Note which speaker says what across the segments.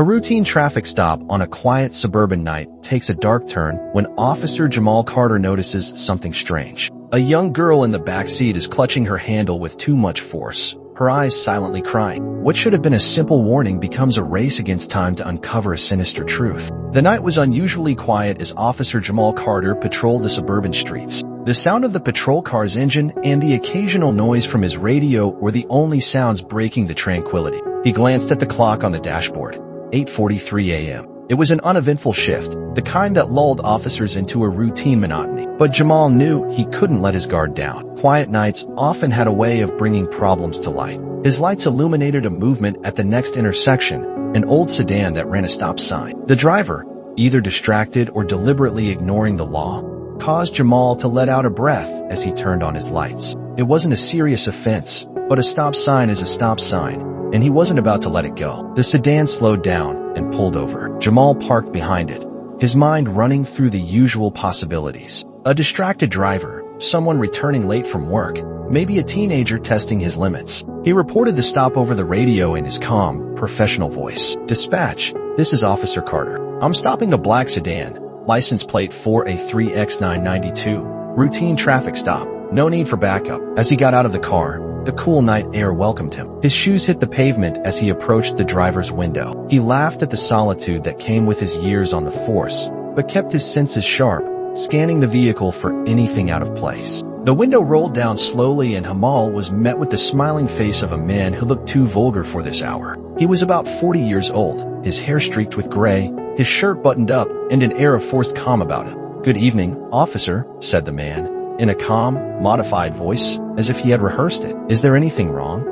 Speaker 1: A routine traffic stop on a quiet suburban night takes a dark turn when Officer Jamal Carter notices something strange. A young girl in the back seat is clutching her handle with too much force, her eyes silently crying. What should have been a simple warning becomes a race against time to uncover a sinister truth. The night was unusually quiet as Officer Jamal Carter patrolled the suburban streets. The sound of the patrol car's engine and the occasional noise from his radio were the only sounds breaking the tranquility. He glanced at the clock on the dashboard. 8:43 a.m. It was an uneventful shift, the kind that lulled officers into a routine monotony. But Jamal knew he couldn't let his guard down. Quiet nights often had a way of bringing problems to light. His lights illuminated a movement at the next intersection, an old sedan that ran a stop sign. The driver, either distracted or deliberately ignoring the law, caused Jamal to let out a breath as he turned on his lights. It wasn't a serious offense, but a stop sign is a stop sign, and he wasn't about to let it go. The sedan slowed down and pulled over. Jamal parked behind it, his mind running through the usual possibilities. A distracted driver, someone returning late from work, maybe a teenager testing his limits. He reported the stop over the radio in his calm, professional voice. "Dispatch, this is Officer Carter. I'm stopping a black sedan, license plate 4A3X992. Routine traffic stop. No need for backup." As he got out of the car, the cool night air welcomed him. His shoes hit the pavement as he approached the driver's window. He laughed at the solitude that came with his years on the force, but kept his senses sharp, scanning the vehicle for anything out of place. The window rolled down slowly and Jamal was met with the smiling face of a man who looked too vulgar for this hour. He was about 40 years old, his hair streaked with gray, his shirt buttoned up, and an air of forced calm about him. "Good evening, officer," said the man, in a calm, modified voice, as if he had rehearsed it. "Is there anything wrong?"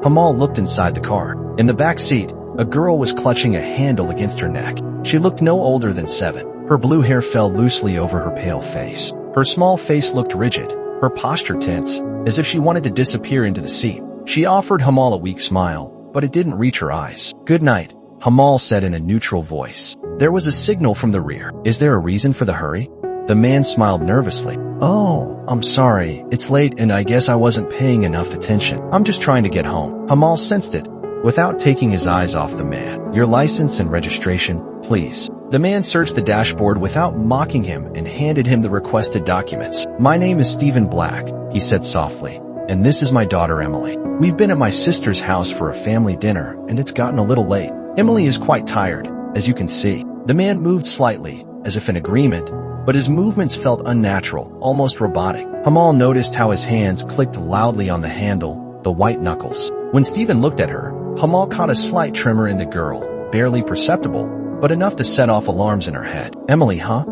Speaker 1: Jamal looked inside the car. In the back seat, a girl was clutching a handle against her neck. She looked no older than 7. Her blue hair fell loosely over her pale face. Her small face looked rigid, her posture tense, as if she wanted to disappear into the seat. She offered Jamal a weak smile, but it didn't reach her eyes. "Good night," Jamal said in a neutral voice. There was a signal from the rear. "Is there a reason for the hurry?" The man smiled nervously. "Oh, I'm sorry. It's late and I guess I wasn't paying enough attention. I'm just trying to get home." Jamal sensed it, without taking his eyes off the man. "Your license and registration, please." The man searched the dashboard without mocking him and handed him the requested documents. "My name is Stephen Black," he said softly, "and this is my daughter Emily. We've been at my sister's house for a family dinner and it's gotten a little late. Emily is quite tired, as you can see." The man moved slightly, as if in agreement, but his movements felt unnatural, almost robotic. Jamal noticed how his hands clicked loudly on the handle, the white knuckles. When Stephen looked at her, Jamal caught a slight tremor in the girl, barely perceptible, but enough to set off alarms in her head. "Emily, huh?"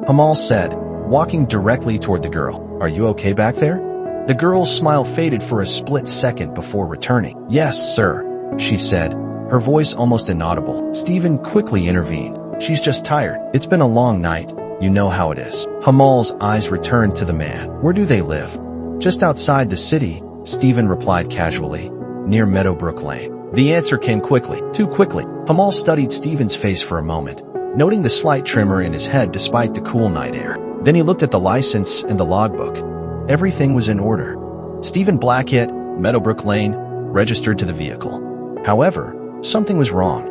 Speaker 1: Jamal said, walking directly toward the girl. "Are you okay back there?" The girl's smile faded for a split second before returning. "Yes, sir," she said, her voice almost inaudible. Stephen quickly intervened. "She's just tired. It's been a long night. You know how it is." Jamal's eyes returned to the man. "Where do they live?" "Just outside the city," Stephen replied casually, "near Meadowbrook Lane." The answer came quickly, too quickly. Jamal studied Stephen's face for a moment, noting the slight tremor in his head despite the cool night air. Then he looked at the license and the logbook. Everything was in order. Stephen Blackett, Meadowbrook Lane, registered to the vehicle. However, something was wrong.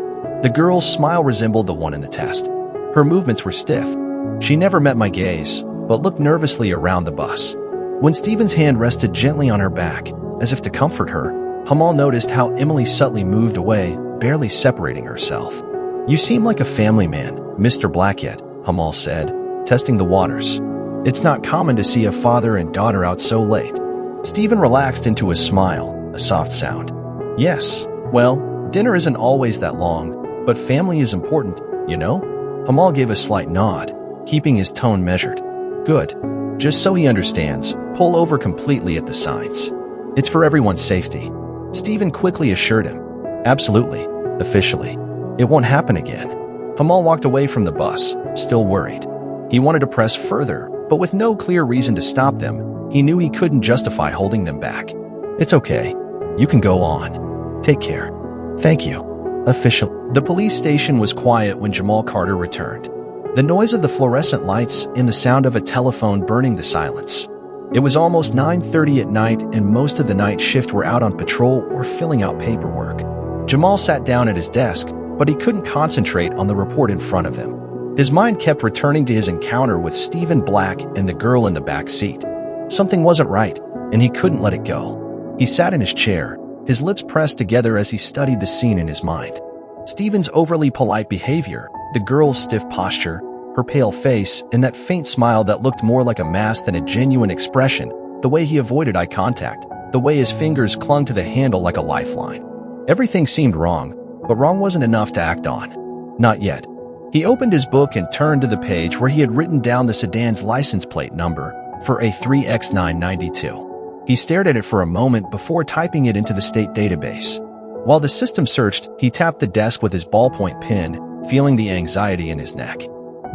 Speaker 1: The girl's smile resembled the one in the test. Her movements were stiff. She never met my gaze, but looked nervously around the bus. When Stephen's hand rested gently on her back, as if to comfort her, Jamal noticed how Emily subtly moved away, barely separating herself. "You seem like a family man, Mr. Blackett," Jamal said, testing the waters. "It's not common to see a father and daughter out so late." Stephen relaxed into a smile, a soft sound. "Yes, well, dinner isn't always that long, but family is important, you know?" Jamal gave a slight nod, keeping his tone measured. "Good. Just so he understands, pull over completely at the signs. It's for everyone's safety." Stephen quickly assured him. "Absolutely. Officially. It won't happen again." Jamal walked away from the bus, still worried. He wanted to press further, but with no clear reason to stop them, he knew he couldn't justify holding them back. "It's okay. You can go on. Take care." "Thank you." Officially. The police station was quiet when Jamal Carter returned. The noise of the fluorescent lights and the sound of a telephone burning the silence. It was almost 9:30 at night and most of the night shift were out on patrol or filling out paperwork. Jamal sat down at his desk, but he couldn't concentrate on the report in front of him. His mind kept returning to his encounter with Stephen Black and the girl in the back seat. Something wasn't right, and he couldn't let it go. He sat in his chair, his lips pressed together as he studied the scene in his mind. Stephen's overly polite behavior, the girl's stiff posture, her pale face, and that faint smile that looked more like a mask than a genuine expression, the way he avoided eye contact, the way his fingers clung to the handle like a lifeline. Everything seemed wrong, but wrong wasn't enough to act on. Not yet. He opened his book and turned to the page where he had written down the sedan's license plate number for a 3X992. He stared at it for a moment before typing it into the state database. While the system searched, he tapped the desk with his ballpoint pen, feeling the anxiety in his neck.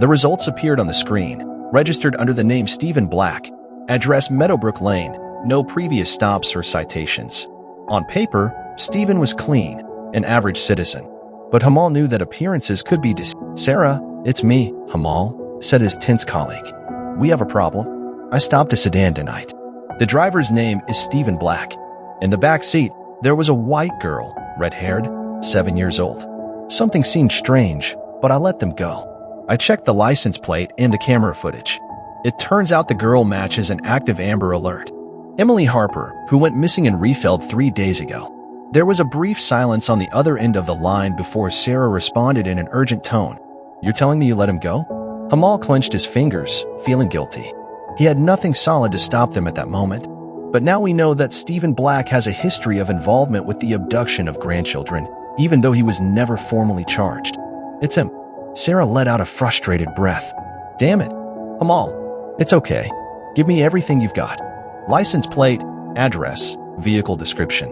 Speaker 1: The results appeared on the screen, registered under the name Stephen Black, address Meadowbrook Lane, no previous stops or citations. On paper, Stephen was clean, an average citizen. But Hamal knew that appearances could be deceiving. "Sarah, it's me, Hamal," said his tense colleague. "We have a problem. I stopped a sedan tonight. The driver's name is Stephen Black. In the back seat, there was a white girl, red-haired, 7 years old. Something seemed strange, but I let them go. I checked the license plate and the camera footage. It turns out the girl matches an active Amber Alert. Emily Harper, who went missing in Refeld 3 days ago." There was a brief silence on the other end of the line before Sarah responded in an urgent tone. "You're telling me you let him go?" Hamal clenched his fingers, feeling guilty. He had nothing solid to stop them at that moment. But now we know that Stephen Black has a history of involvement with the abduction of grandchildren, even though he was never formally charged. "It's him." Sarah let out a frustrated breath. "Damn it. Hamal, it's okay. Give me everything you've got. License plate, address, vehicle description.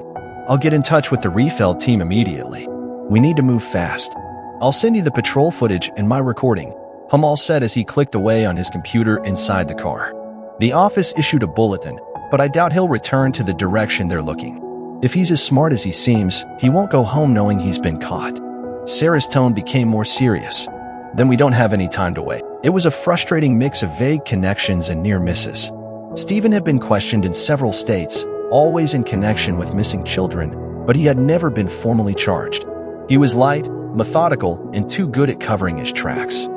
Speaker 1: I'll get in touch with the Refeld team immediately. We need to move fast. I'll send you the patrol footage and my recording," Hamal said as he clicked away on his computer inside the car. The office issued a bulletin, but I doubt he'll return to the direction they're looking. If he's as smart as he seems, he won't go home knowing he's been caught. Sarah's tone became more serious. "Then we don't have any time to wait." It was a frustrating mix of vague connections and near misses. Stephen had been questioned in several states, always in connection with missing children, but he had never been formally charged. He was light, methodical, and too good at covering his tracks.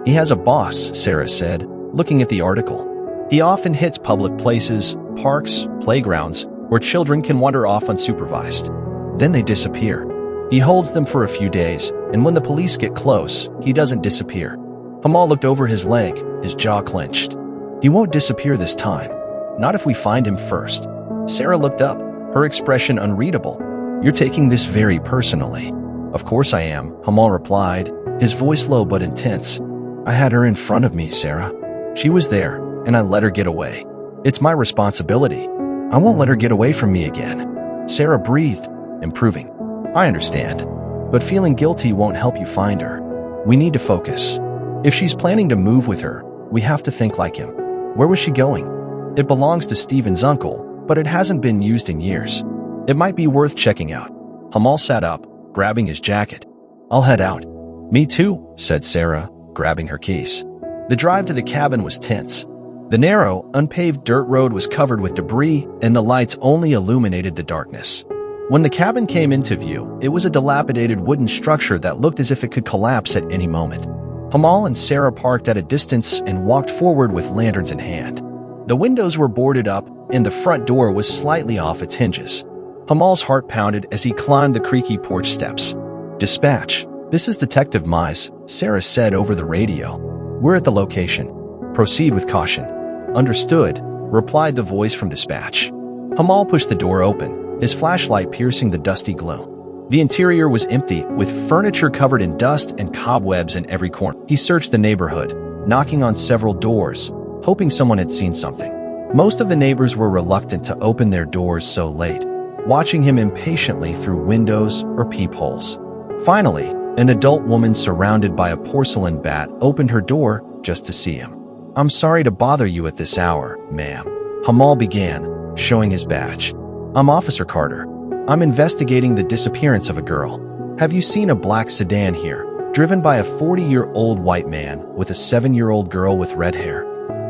Speaker 1: "He has a boss," Sarah said, looking at the article. "He often hits public places, parks, playgrounds, where children can wander off unsupervised. Then they disappear. He holds them for a few days, and when the police get close, he doesn't disappear." Hamal looked over his leg, his jaw clenched. "He won't disappear this time. Not if we find him first." Sarah looked up, her expression unreadable. "You're taking this very personally." "Of course I am," Hamal replied, his voice low but intense. "I had her in front of me, Sarah. She was there, and I let her get away. It's my responsibility. I won't let her get away from me again." Sarah breathed, improving. "I understand, but feeling guilty won't help you find her. We need to focus. If she's planning to move with her, we have to think like him. Where was she going? It belongs to Stephen's uncle, but it hasn't been used in years. It might be worth checking out." Hamal sat up, grabbing his jacket. "I'll head out." "Me too," said Sarah, grabbing her keys. The drive to the cabin was tense. The narrow, unpaved dirt road was covered with debris, and the lights only illuminated the darkness. When the cabin came into view, it was a dilapidated wooden structure that looked as if it could collapse at any moment. Hamal and Sarah parked at a distance and walked forward with lanterns in hand. The windows were boarded up, and the front door was slightly off its hinges. Hamal's heart pounded as he climbed the creaky porch steps. "Dispatch, this is Detective Mize," Sarah said over the radio. "We're at the location. Proceed with caution." "Understood," replied the voice from dispatch. Hamal pushed the door open, his flashlight piercing the dusty gloom. The interior was empty, with furniture covered in dust and cobwebs in every corner. He searched the neighborhood, knocking on several doors, hoping someone had seen something. Most of the neighbors were reluctant to open their doors so late, watching him impatiently through windows or peepholes. Finally, an adult woman surrounded by a porcelain bat opened her door just to see him. "I'm sorry to bother you at this hour, ma'am," Hamal began, showing his badge. "I'm Officer Carter. I'm investigating the disappearance of a girl. Have you seen a black sedan here, driven by a 40-year-old white man with a 7-year-old girl with red hair?"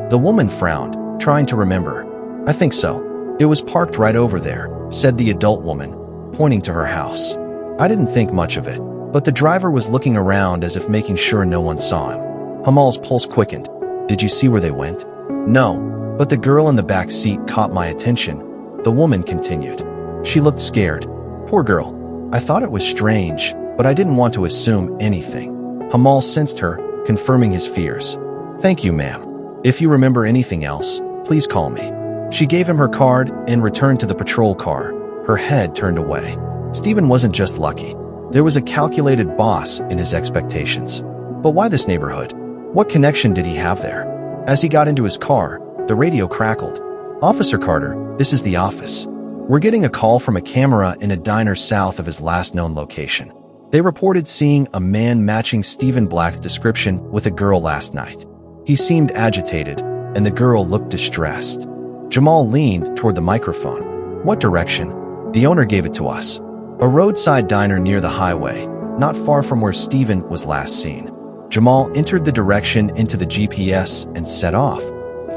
Speaker 1: The woman frowned, trying to remember. "I think so. It was parked right over there," said the adult woman, pointing to her house. "I didn't think much of it. but the driver was looking around as if making sure no one saw him. Hamal's pulse quickened. Did you see where they went? No, but the girl in the back seat caught my attention. The woman continued. She looked scared. Poor girl. I thought it was strange, but I didn't want to assume anything. Hamal sensed her, confirming his fears. Thank you, ma'am. If you remember anything else, please call me. She gave him her card and returned to the patrol car, her head turned away. Stephen wasn't just lucky. There was a calculated boss in his expectations. But why this neighborhood? What connection did he have there? As he got into his car, the radio crackled. Officer Carter, this is the office. We're getting a call from a camera in a diner south of his last known location. They reported seeing a man matching Stephen Black's description with a girl last night. He seemed agitated, and the girl looked distressed. Jamal leaned toward the microphone. What direction? The owner gave it to us. A roadside diner near the highway, not far from where Stephen was last seen. Jamal entered the direction into the GPS and set off,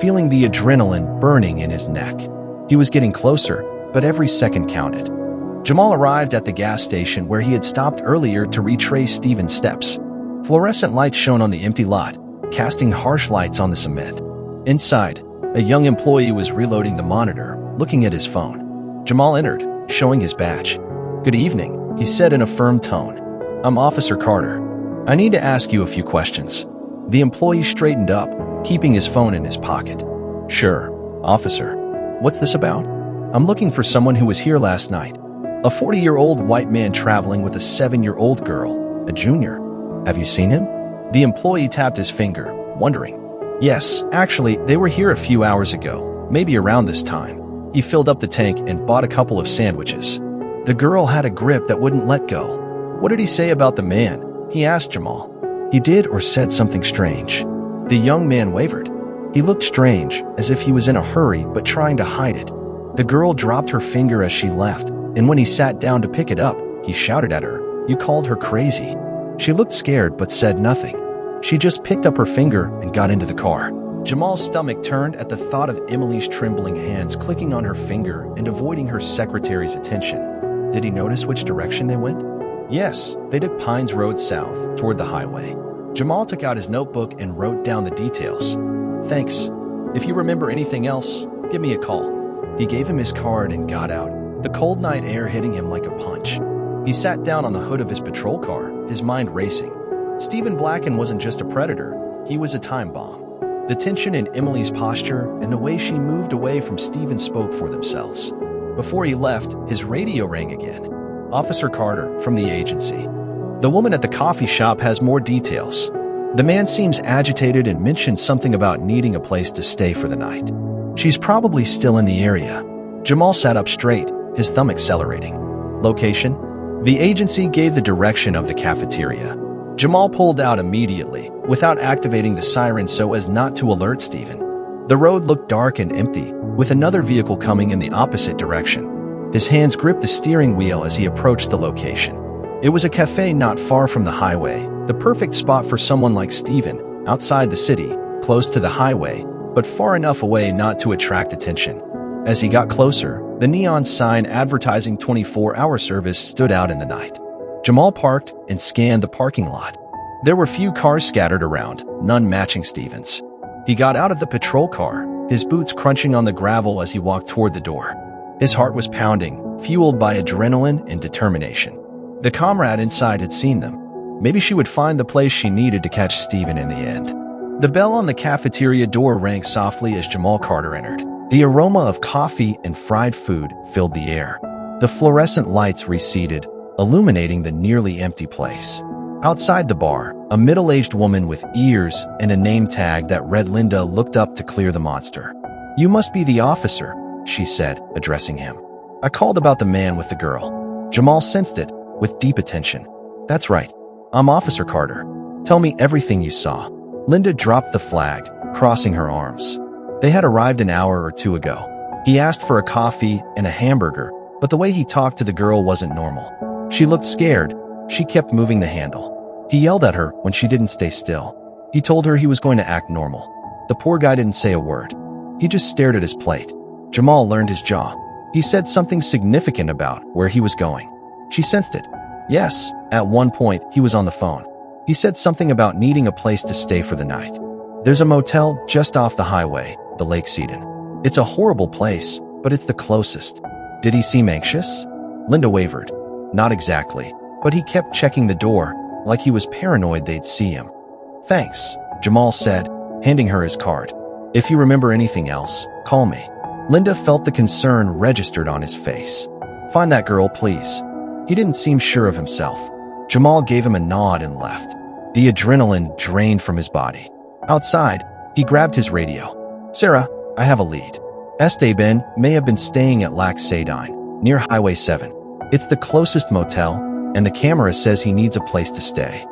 Speaker 1: feeling the adrenaline burning in his neck. He was getting closer, but every second counted. Jamal arrived at the gas station where he had stopped earlier to retrace Stephen's steps. Fluorescent lights shone on the empty lot, casting harsh lights on the cement. Inside, a young employee was reloading the monitor, looking at his phone. Jamal entered, showing his badge. Good evening, he said in a firm tone. I'm Officer Carter. I need to ask you a few questions. The employee straightened up, keeping his phone in his pocket. Sure, officer. What's this about? I'm looking for someone who was here last night. A 40-year-old white man traveling with a 7-year-old girl, a junior. Have you seen him? The employee tapped his finger, wondering. Yes, actually, they were here a few hours ago, maybe around this time. He filled up the tank and bought a couple of sandwiches. The girl had a grip that wouldn't let go. What did he say about the man? He asked Jamal. He did or said something strange. The young man wavered. He looked strange, as if he was in a hurry but trying to hide it. The girl dropped her finger as she left, and when he sat down to pick it up, he shouted at her, "You called her crazy." She looked scared but said nothing. She just picked up her finger and got into the car. Jamal's stomach turned at the thought of Emily's trembling hands clicking on her finger and avoiding her secretary's attention. Did he notice which direction they went? Yes, they took Pines Road south, toward the highway. Jamal took out his notebook and wrote down the details. Thanks. If you remember anything else, give me a call. He gave him his card and got out, the cold night air hitting him like a punch. He sat down on the hood of his patrol car, his mind racing. Stephen Blacken wasn't just a predator, he was a time bomb. The tension in Emily's posture and the way she moved away from Stephen spoke for themselves. Before he left, his radio rang again. Officer Carter, from the agency. The woman at the coffee shop has more details. The man seems agitated and mentioned something about needing a place to stay for the night. She's probably still in the area. Jamal sat up straight, his thumb accelerating. Location? The agency gave the direction of the cafeteria. Jamal pulled out immediately, without activating the siren so as not to alert Stephen. The road looked dark and empty, with another vehicle coming in the opposite direction. His hands gripped the steering wheel as he approached the location. It was a cafe not far from the highway, the perfect spot for someone like Stephen, outside the city, close to the highway, but far enough away not to attract attention. As he got closer, the neon sign advertising 24-hour service stood out in the night. Jamal parked and scanned the parking lot. There were few cars scattered around, none matching Stephen's. He got out of the patrol car, his boots crunching on the gravel as he walked toward the door. His heart was pounding, fueled by adrenaline and determination. The comrade inside had seen them. Maybe she would find the place she needed to catch Stephen in the end. The bell on the cafeteria door rang softly as Jamal Carter entered. The aroma of coffee and fried food filled the air. The fluorescent lights receded, illuminating the nearly empty place. Outside the bar, a middle-aged woman with ears and a name tag that read Linda looked up to clear the monster. "You must be the officer," she said, addressing him. "I called about the man with the girl." Jamal sensed it, with deep attention. "That's right. I'm Officer Carter. Tell me everything you saw." Linda dropped the flag, crossing her arms. They had arrived an hour or two ago. He asked for a coffee and a hamburger, but the way he talked to the girl wasn't normal. She looked scared. She kept moving the handle. He yelled at her when she didn't stay still. He told her he was going to act normal. The poor guy didn't say a word. He just stared at his plate. Jamal learned his jaw. He said something significant about where he was going. She sensed it. Yes, at one point, he was on the phone. He said something about needing a place to stay for the night. There's a motel just off the highway, the Lake Seaton. It's a horrible place, but it's the closest. Did he seem anxious? Linda wavered. Not exactly, but he kept checking the door, like he was paranoid they'd see him. Thanks, Jamal said, handing her his card. If you remember anything else, call me. Linda felt the concern registered on his face. Find that girl, please. He didn't seem sure of himself. Jamal gave him a nod and left. The adrenaline drained from his body. Outside, he grabbed his radio. Sarah, I have a lead. Esteban may have been staying at Lac Cédine, near Highway 7. It's the closest motel, and the camera says he needs a place to stay.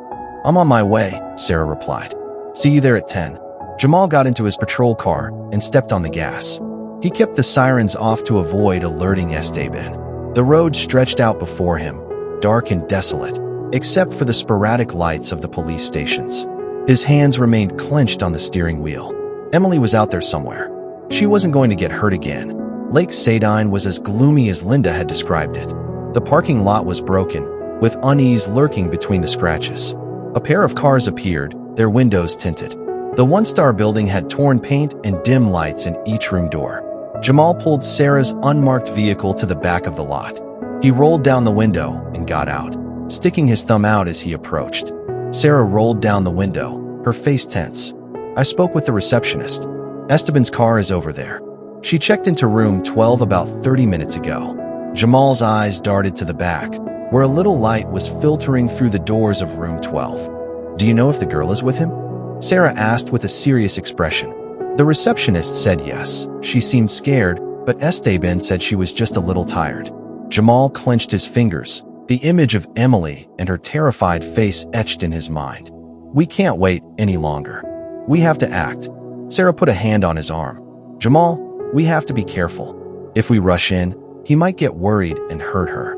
Speaker 1: I'm on my way, Sarah replied. See you there at 10. Jamal got into his patrol car and stepped on the gas. He kept the sirens off to avoid alerting Esteban. The road stretched out before him, dark and desolate, except for the sporadic lights of the police stations. His hands remained clenched on the steering wheel. Emily was out there somewhere. She wasn't going to get hurt again. Lake Cédine was as gloomy as Linda had described it. The parking lot was broken, with unease lurking between the scratches. A pair of cars appeared, their windows tinted. The one-star building had torn paint and dim lights in each room door. Jamal pulled Sarah's unmarked vehicle to the back of the lot. He rolled down the window and got out, sticking his thumb out as he approached. Sarah rolled down the window, her face tense. I spoke with the receptionist. Esteban's car is over there. She checked into room 12 about 30 minutes ago. Jamal's eyes darted to the back, where a little light was filtering through the doors of room 12. Do you know if the girl is with him? Sarah asked with a serious expression. The receptionist said yes. She seemed scared, but Esteban said she was just a little tired. Jamal clenched his fingers, the image of Emily and her terrified face etched in his mind. We can't wait any longer. We have to act. Sarah put a hand on his arm. Jamal, we have to be careful. If we rush in, he might get worried and hurt her.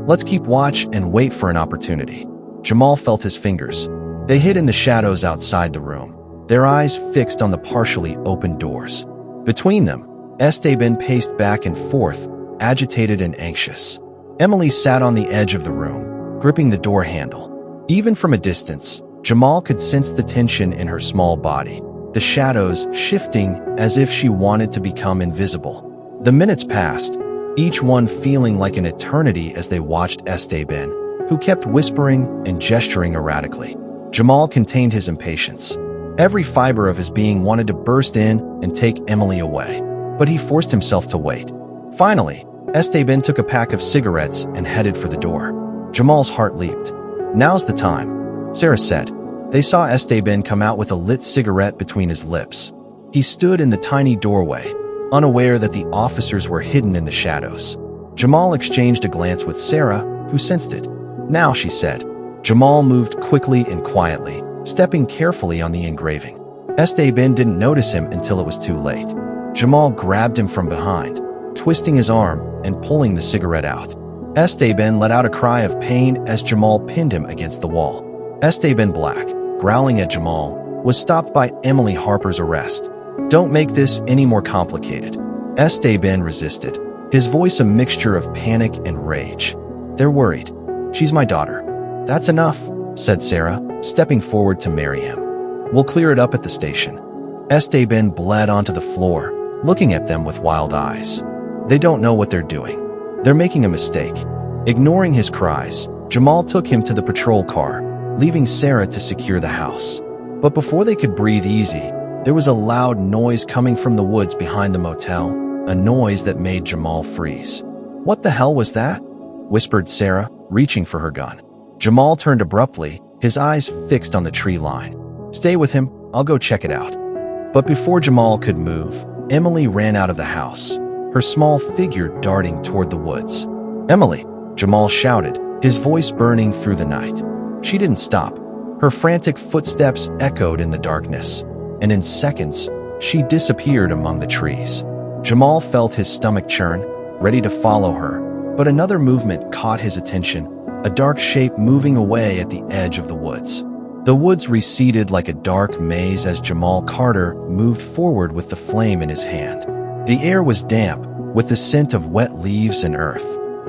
Speaker 1: Let's keep watch and wait for an opportunity. Jamal felt his fingers. They hid in the shadows outside the room, their eyes fixed on the partially opened doors. Between them, Esteban paced back and forth, agitated and anxious. Emily sat on the edge of the room, gripping the door handle. Even from a distance, Jamal could sense the tension in her small body, the shadows shifting as if she wanted to become invisible. The minutes passed, each one feeling like an eternity as they watched Esteban, who kept whispering and gesturing erratically. Jamal contained his impatience. Every fiber of his being wanted to burst in and take Emily away, but he forced himself to wait. Finally, Esteban took a pack of cigarettes and headed for the door. Jamal's heart leaped. Now's the time, Sarah said. They saw Esteban come out with a lit cigarette between his lips. He stood in the tiny doorway, unaware that the officers were hidden in the shadows. Jamal exchanged a glance with Sarah, who sensed it. Now, she said. Jamal moved quickly and quietly, stepping carefully on the engraving. Esteban didn't notice him until it was too late. Jamal grabbed him from behind, twisting his arm and pulling the cigarette out. Esteban let out a cry of pain as Jamal pinned him against the wall. Esteban Black, growling at Jamal, was stopped by Emily Harper's arrest. Don't make this any more complicated. Esteban resisted, his voice a mixture of panic and rage. They're worried. She's my daughter. That's enough, said Sarah, stepping forward to marry him. We'll clear it up at the station. Esteban bled onto the floor, looking at them with wild eyes. They don't know what they're doing. They're making a mistake. Ignoring his cries, Jamal took him to the patrol car, leaving Sarah to secure the house. But before they could breathe easy, there was a loud noise coming from the woods behind the motel, a noise that made Jamal freeze. What the hell was that? Whispered Sarah, reaching for her gun. Jamal turned abruptly, his eyes fixed on the tree line. Stay with him, I'll go check it out. But before Jamal could move, Emily ran out of the house, her small figure darting toward the woods. Emily, Jamal shouted, his voice burning through the night. She didn't stop. Her frantic footsteps echoed in the darkness, and in seconds, she disappeared among the trees. Jamal felt his stomach churn, ready to follow her, but another movement caught his attention, a dark shape moving away at the edge of the woods. The woods receded like a dark maze as Jamal Carter moved forward with the flame in his hand. The air was damp, with the scent of wet leaves and earth.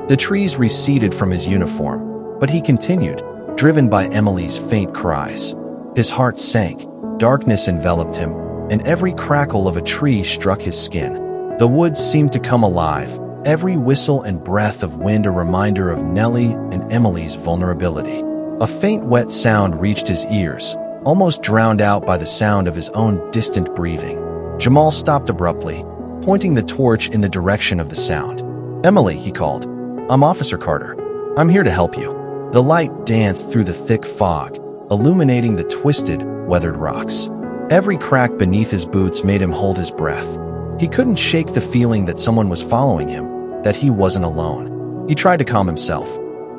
Speaker 1: The trees receded from his uniform, But he continued, driven by Emily's faint cries. His heart sank, darkness enveloped him, and every crackle of a tree struck his skin. The woods seemed to come alive, every whistle and breath of wind a reminder of Nellie and Emily's vulnerability. A faint wet sound reached his ears, almost drowned out by the sound of his own distant breathing. Jamal stopped abruptly, pointing the torch in the direction of the sound. "Emily," he called. "I'm Officer Carter. I'm here to help you." The light danced through the thick fog, illuminating the twisted, weathered rocks. Every crack beneath his boots made him hold his breath. He couldn't shake the feeling that someone was following him, that he wasn't alone. He tried to calm himself.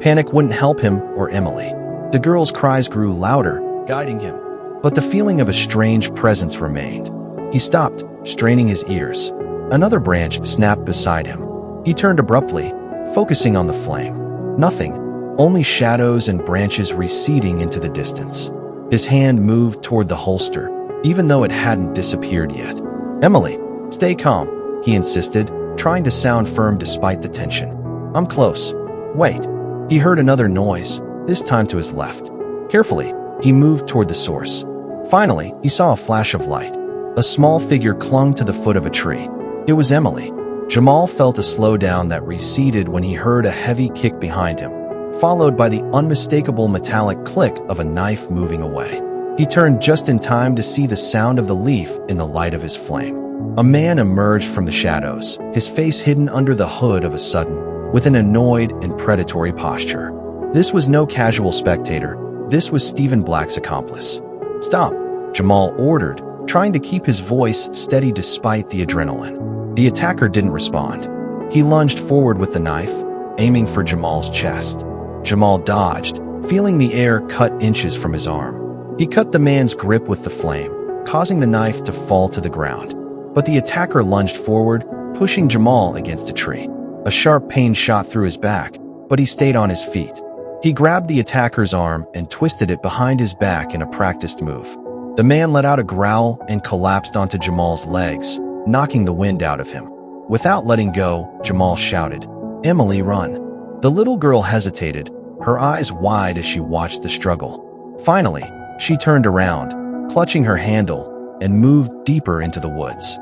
Speaker 1: Panic wouldn't help him or Emily. The girl's cries grew louder, guiding him. But the feeling of a strange presence remained. He stopped, straining his ears. Another branch snapped beside him. He turned abruptly, focusing on the flame. Nothing, only shadows and branches receding into the distance. His hand moved toward the holster, even though it hadn't disappeared yet. "Emily, stay calm," he insisted, trying to sound firm despite the tension. "I'm close. Wait." He heard another noise, this time to his left. Carefully, he moved toward the source. Finally, he saw a flash of light. A small figure clung to the foot of a tree. It was Emily. Jamal felt a slowdown that receded when he heard a heavy kick behind him, followed by the unmistakable metallic click of a knife moving away. He turned just in time to see the sound of the leaf in the light of his flame. A man emerged from the shadows, his face hidden under the hood of a sudden, with an annoyed and predatory posture. This was no casual spectator. This was Stephen Black's accomplice. "Stop," Jamal ordered, trying to keep his voice steady despite the adrenaline. The attacker didn't respond. He lunged forward with the knife, aiming for Jamal's chest. Jamal dodged, feeling the air cut inches from his arm. He cut the man's grip with the flame, causing the knife to fall to the ground. But the attacker lunged forward, pushing Jamal against a tree. A sharp pain shot through his back, but he stayed on his feet. He grabbed the attacker's arm and twisted it behind his back in a practiced move. The man let out a growl and collapsed onto Jamal's legs, knocking the wind out of him. Without letting go, Jamal shouted, "Emily, run." The little girl hesitated, her eyes wide as she watched the struggle. Finally, she turned around, clutching her handle, and moved deeper into the woods.